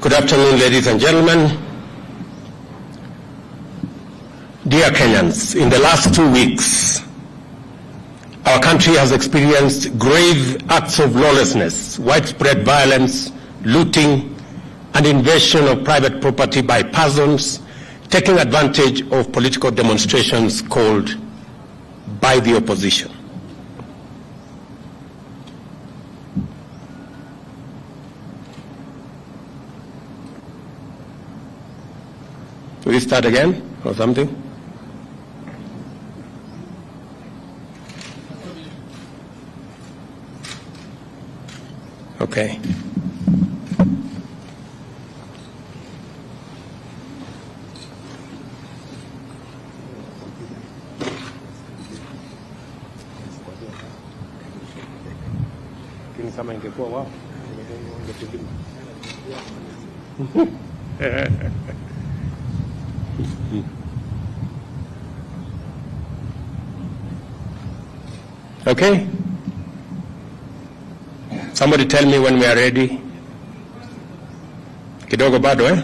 Good afternoon, ladies and gentlemen. Dear Kenyans, in the last 2 weeks, our country has experienced grave acts of lawlessness, widespread violence, looting, and invasion of private property by persons taking advantage of political demonstrations called by the opposition. Will we start again or something? Okay. Kama ingekuwa wao Okay. Somebody tell me when we are ready. Kidogo bado eh?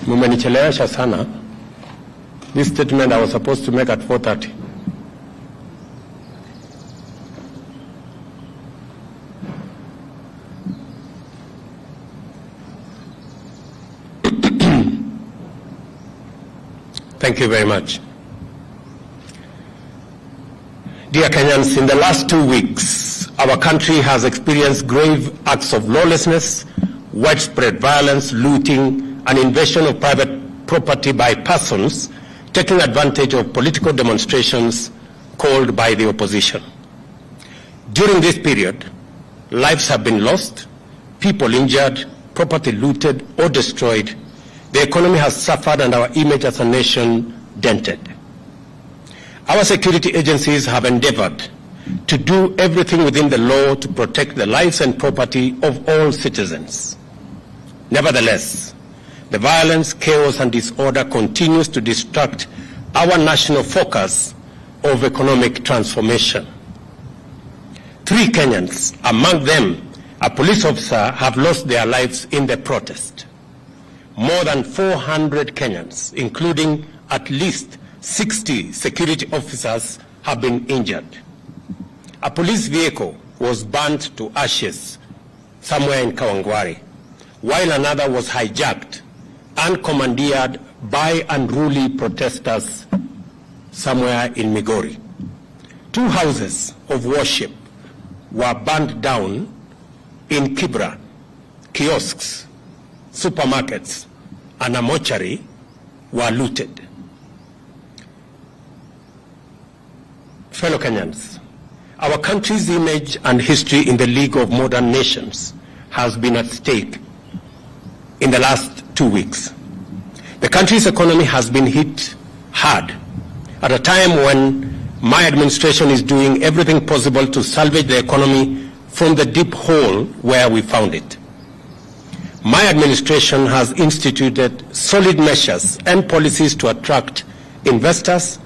Mumenichelewesha sana. This statement I was supposed to make at 4:30. Thank you very much. Dear Kenyans, in the last 2 weeks, our country has experienced grave acts of lawlessness, widespread violence, looting, and invasion of private property by persons taking advantage of political demonstrations called by the opposition. During this period, lives have been lost, people injured, property looted or destroyed. The economy has suffered and our image as a nation dented. Our security agencies have endeavored to do everything within the law to protect the lives and property of all citizens. Nevertheless, the violence, chaos, and disorder continues to distract our national focus of economic transformation. 3 Kenyans, among them a police officer, have lost their lives in the protest. More than 400 Kenyans, including at least 60 security officers, have been injured. A police vehicle was burnt to ashes somewhere in Kawangware, while another was hijacked and commandeered by unruly protesters somewhere in Migori. 2 houses of worship were burned down in Kibra. Kiosks, supermarkets, and a mortuary were looted. Fellow Kenyans, our country's image and history in the League of Modern Nations has been at stake in the last 2 weeks. The country's economy has been hit hard at a time when my administration is doing everything possible to salvage the economy from the deep hole where we found it. My administration has instituted solid measures and policies to attract investors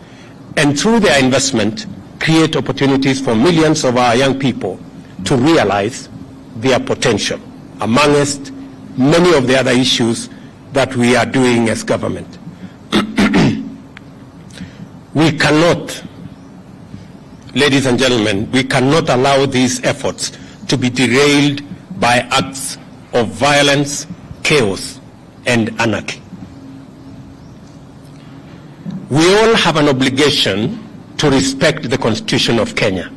and through their investment create opportunities for millions of our young people to realize their potential, amongst many of the other issues that we are doing as government. We cannot, ladies and gentlemen, we cannot allow these efforts to be derailed by acts of violence, chaos, and anarchy. We all have an obligation to respect the Constitution of Kenya.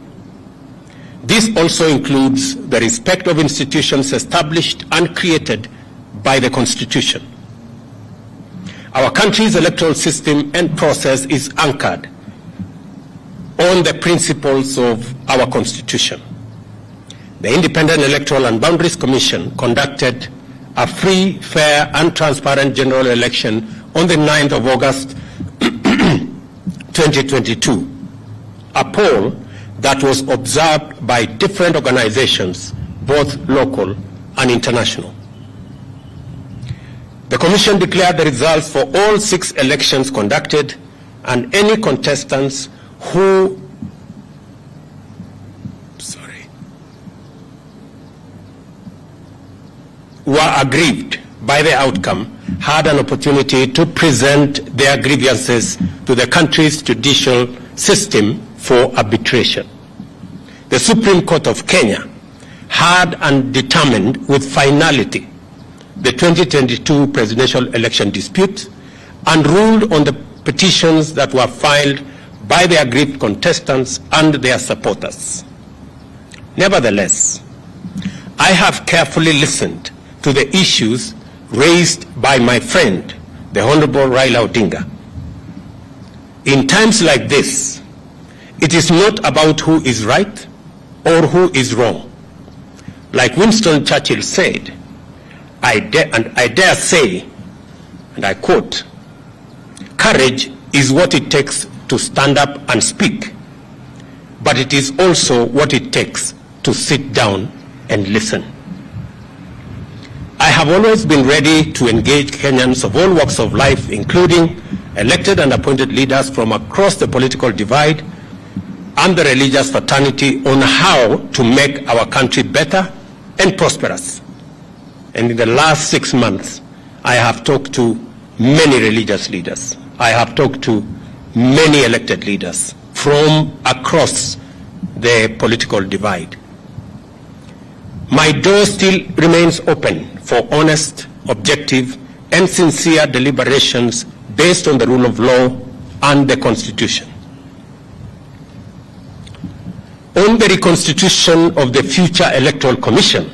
This also includes the respect of institutions established and created by the Constitution. Our country's electoral system and process is anchored on the principles of our Constitution. The Independent Electoral and Boundaries Commission conducted a free, fair, and transparent general election on the 9th of August 2022, a poll that was observed by different organizations, both local and international. The Commission declared the results for all 6 elections conducted, and any contestants who were aggrieved by the outcome had an opportunity to present their grievances to the country's judicial system for arbitration. The Supreme Court of Kenya had and determined with finality the 2022 presidential election dispute and ruled on the petitions that were filed by the aggrieved contestants and their supporters. Nevertheless, I have carefully listened to the issues raised by my friend, the Honorable Raila Odinga. In times like this, it is not about who is right or who is wrong. Like Winston Churchill said, I dare say, and I quote, "Courage is what it takes to stand up and speak, but it is also what it takes to sit down and listen." I have always been ready to engage Kenyans of all walks of life, including elected and appointed leaders from across the political divide and the religious fraternity, on how to make our country better and prosperous. And in the last 6 months, I have talked to many religious leaders. I have talked to many elected leaders from across the political divide. My door still remains open for honest, objective, and sincere deliberations based on the rule of law and the Constitution. On the reconstitution of the future Electoral Commission,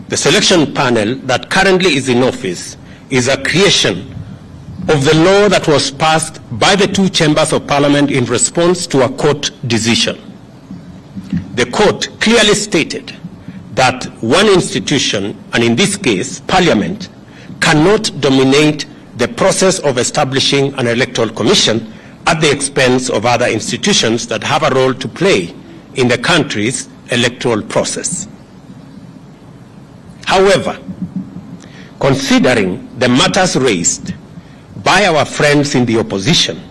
the selection panel that currently is in office is a creation of the law that was passed by the two chambers of Parliament in response to a court decision. The court clearly stated that one institution, and in this case, Parliament, cannot dominate the process of establishing an electoral commission at the expense of other institutions that have a role to play in the country's electoral process. However, considering the matters raised by our friends in the opposition,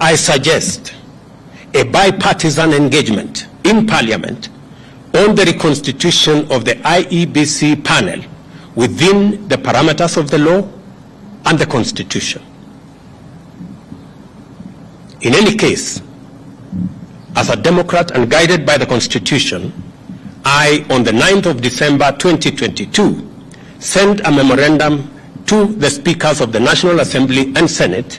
I suggest a bipartisan engagement in Parliament on the reconstitution of the IEBC panel within the parameters of the law and the Constitution. In any case, as a Democrat and guided by the Constitution, I, on the 9th of December 2022, sent a memorandum to the Speakers of the National Assembly and Senate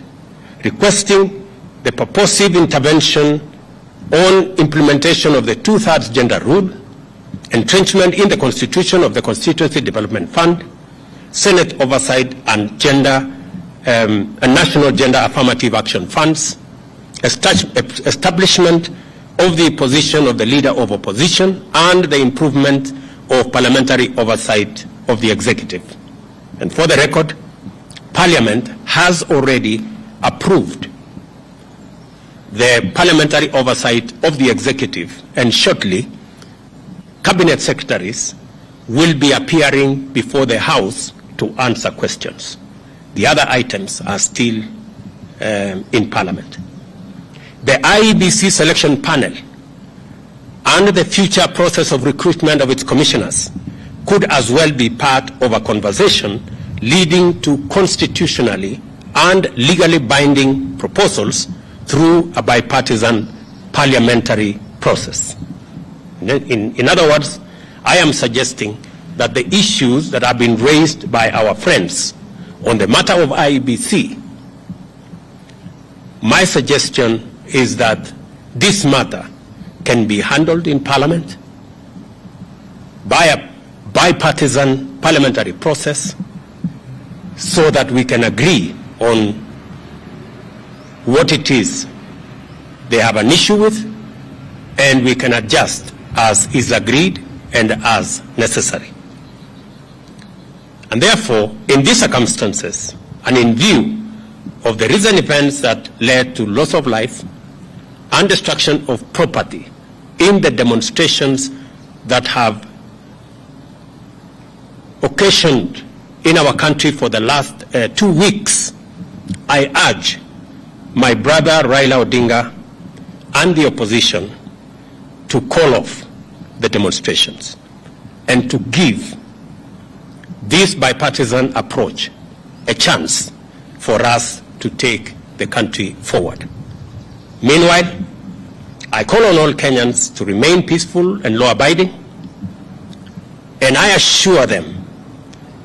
requesting the purposive intervention on implementation of the 2/3 gender rule, entrenchment in the Constitution of the Constituency Development Fund, Senate oversight and national gender affirmative action funds, establishment of the position of the Leader of Opposition, and the improvement of parliamentary oversight of the executive. And for the record, Parliament has already approved the parliamentary oversight of the executive, and shortly, cabinet secretaries will be appearing before the House to answer questions. The other items are still in Parliament. The IEBC selection panel and the future process of recruitment of its commissioners could as well be part of a conversation leading to constitutionally and legally binding proposals through a bipartisan parliamentary process. In other words, I am suggesting that the issues that have been raised by our friends on the matter of IEBC, my suggestion is that this matter can be handled in Parliament by a bipartisan parliamentary process so that we can agree on what it is they have an issue with, and we can adjust as is agreed and as necessary. And therefore, in these circumstances, and in view of the recent events that led to loss of life and destruction of property in the demonstrations that have occasioned in our country for the last 2 weeks, I urge my brother Raila Odinga and the opposition to call off the demonstrations and to give this bipartisan approach a chance for us to take the country forward. Meanwhile, I call on all Kenyans to remain peaceful and law-abiding, and I assure them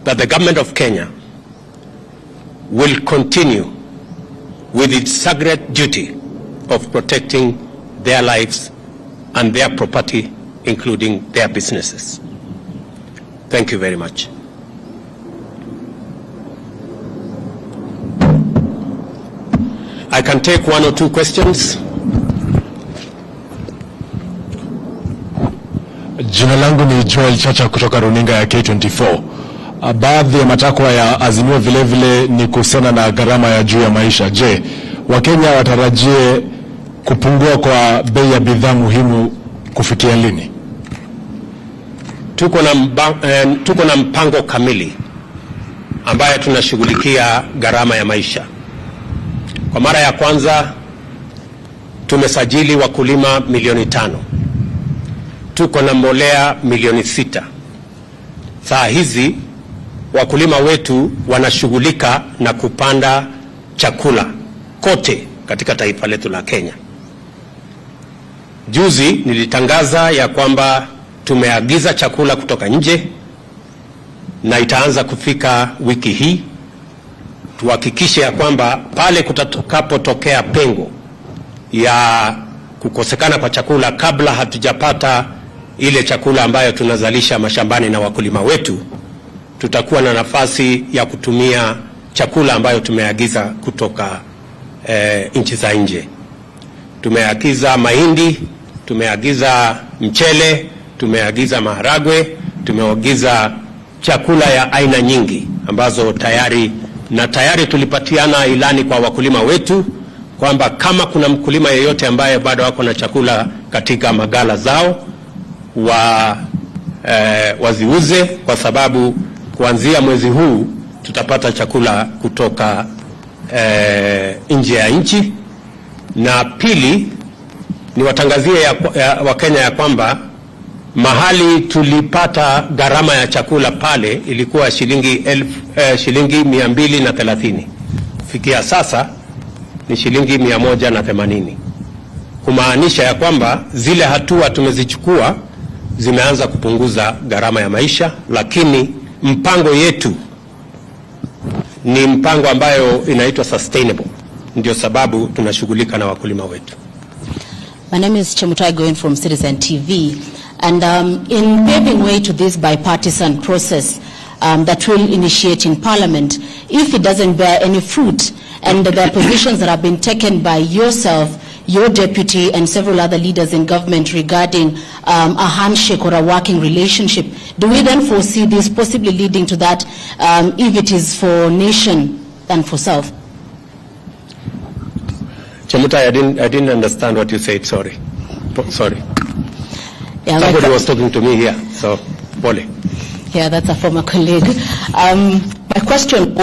that the government of Kenya will continue with its sacred duty of protecting their lives and their property, including their businesses. Thank you very much. I can take one or two questions. Jina langu ni Joel Chacha kutoka runinga ya K24. Baadhi ya matakwa ya Azimio vile vile ni kuhusiana na gharama ya juu ya maisha. Je, Wakenya watarajie kupungua kwa bei ya bidhaa muhimu kufikia lini? Tuko na mpango kamili ambayo tunashughulikia gharama ya maisha. Kwa mara ya kwanza tumesajili wakulima milioni 5. Tuko na mbolea milioni 6. Saa hizi wakulima wetu wanashughulika na kupanda chakula kote katika taifa letu la Kenya. Juzi nilitangaza ya kwamba tumeagiza chakula kutoka nje na itaanza kufika wiki hii. Tuhakikishe ya kwamba pale kutakapotokea pengo ya kukosekana kwa chakula kabla hatujapata ile chakula ambayo tunazalisha mashambani na wakulima wetu, tutakuwa na nafasi ya kutumia chakula ambayo tumeagiza kutoka nchi za nje. Tumeagiza mahindi, tumeagiza mchele, tumeagiza maharagwe, tumeagiza chakula ya aina nyingi ambazo tayari tulipatiana ilani kwa wakulima wetu kwamba kama kuna mkulima yeyote ambaye bado wako na chakula katika magala zao waziuze, kwa sababu kuanzia mwezi huu tutapata chakula kutoka nje ya nchi. Na pili, ni watangazie Wakenya ya kwamba mahali tulipata gharama ya chakula pale ilikuwa shilingi 230. Kufikia sasa ni shilingi 180. Kumaanisha ya kwamba zile hatua tumezichukua zimeanza kupunguza gharama ya maisha, lakini mpango yetu ni mpango ambayo inaitwa sustainable. Ndio sababu tunashughulika na wakulima wetu. My name is Chemutai Goen from Citizen TV, and in paving way to this bipartisan process that will initiate in Parliament, if it doesn't bear any fruit, and the positions that have been taken by yourself, your deputy, and several other leaders in government regarding a handshake or a working relationship, do we then foresee this possibly leading to that if it is for nation and for self? Chemutai, I didn't understand what you said. Sorry. Yeah, somebody was talking to me here, so Pole. Yeah, that's a former colleague. My question,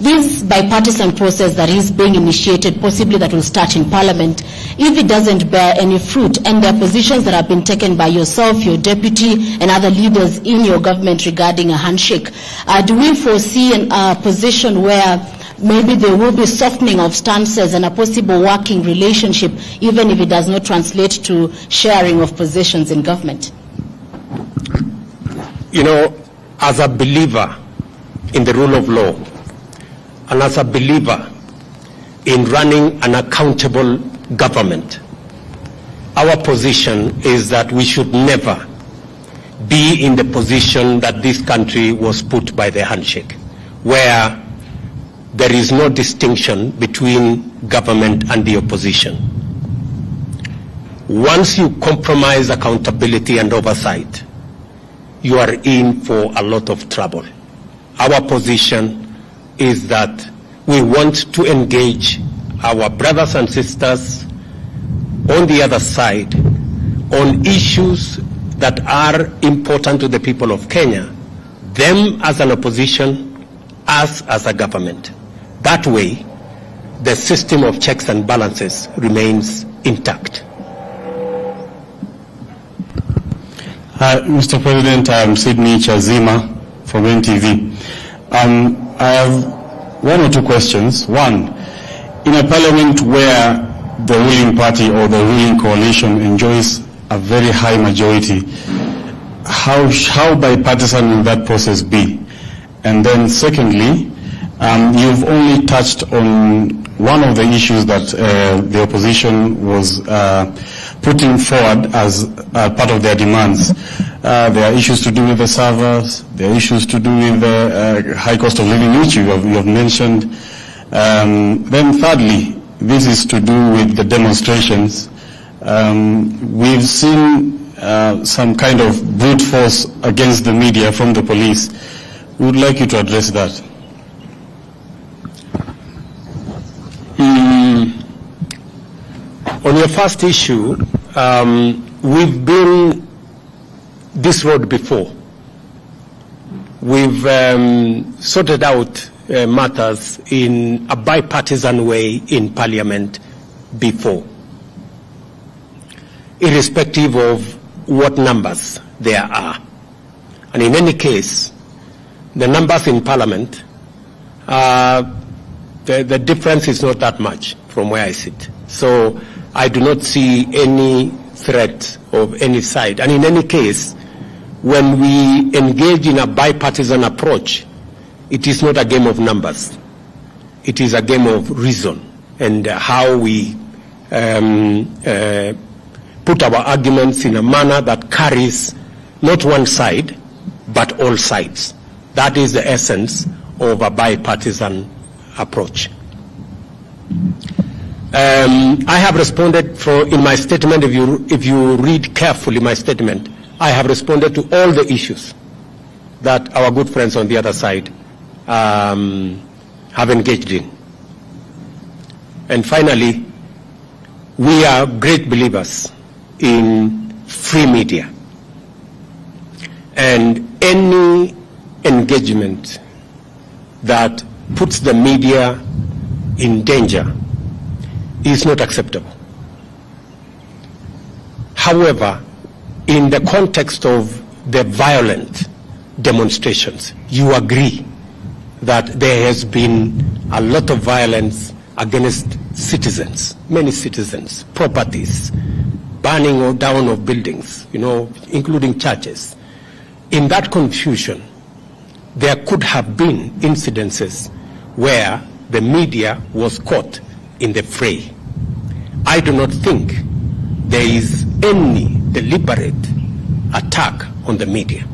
this bipartisan process that is being initiated, possibly that will start in Parliament, if it doesn't bear any fruit, and the positions that have been taken by yourself, your deputy, and other leaders in your government regarding a handshake, do we foresee a position where maybe there will be softening of stances and a possible working relationship, even if it does not translate to sharing of positions in government? You know, as a believer in the rule of law, and as a believer in running an accountable government, our position is that we should never be in the position that this country was put by the handshake, where there is no distinction between government and the opposition. Once you compromise accountability and oversight, you are in for a lot of trouble. Our position is that we want to engage our brothers and sisters on the other side on issues that are important to the people of Kenya, them as an opposition, us as a government. That way, the system of checks and balances remains intact. Mr. President, I am Sydney Chazima from NTV. I have one or two questions. One, in a parliament where the ruling party or the ruling coalition enjoys a very high majority, how bipartisan will that process be? And then secondly, you've only touched on one of the issues that the opposition was putting forward as part of their demands. There are issues to do with the servers, there are issues to do with the high cost of living, which you have mentioned. Then thirdly, this is to do with the demonstrations. We've seen some kind of brute force against the media from the police. We would like you to address that. On your first issue, we've been this road before. We've sorted out matters in a bipartisan way in Parliament before, irrespective of what numbers there are. And in any case, the numbers in Parliament, the difference is not that much from where I sit. So I do not see any threat of any side. And in any case, when we engage in a bipartisan approach, it is not a game of numbers. It is a game of reason and how we put our arguments in a manner that carries not one side, but all sides. That is the essence of a bipartisan approach. I have responded in my statement, if you read carefully my statement, I have responded to all the issues that our good friends on the other side have engaged in. And finally, we are great believers in free media. And any engagement that puts the media in danger is not acceptable. However, in the context of the violent demonstrations, you agree that there has been a lot of violence against citizens, many citizens, properties, burning down of buildings, including churches. In that confusion, there could have been incidences where the media was caught in the fray. I do not think there is any deliberate attack on the media.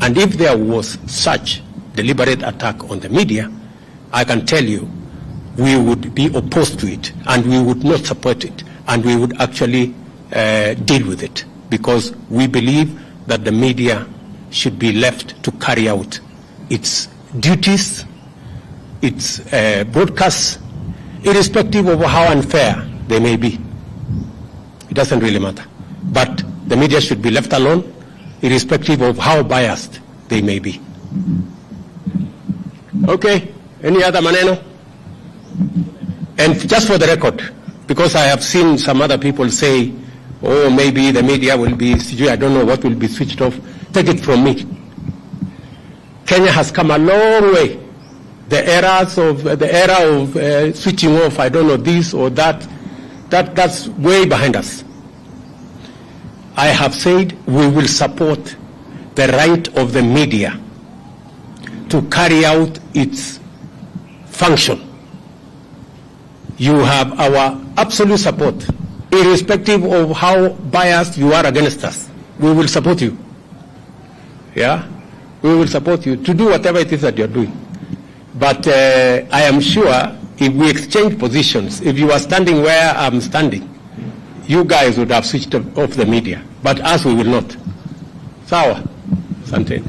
And if there was such deliberate attack on the media, I can tell you we would be opposed to it and we would not support it and we would actually deal with it, because we believe that the media should be left to carry out its duties, its broadcasts, irrespective of how unfair they may be. It doesn't really matter. But the media should be left alone, irrespective of how biased they may be. Okay, any other maneno? And just for the record, because I have seen some other people say, oh, maybe the media will be, I don't know what will be switched off. Take it from me. Kenya has come a long way. The era of switching off, I don't know, this or that's way behind us. I have said we will support the right of the media to carry out its function. You have our absolute support, irrespective of how biased you are against us. We will support you. Yeah? We will support you to do whatever it is that you're doing. But I am sure if we exchange positions, if you are standing where I'm standing, you guys would have switched off the media. But us, we will not. Sawa. Asante.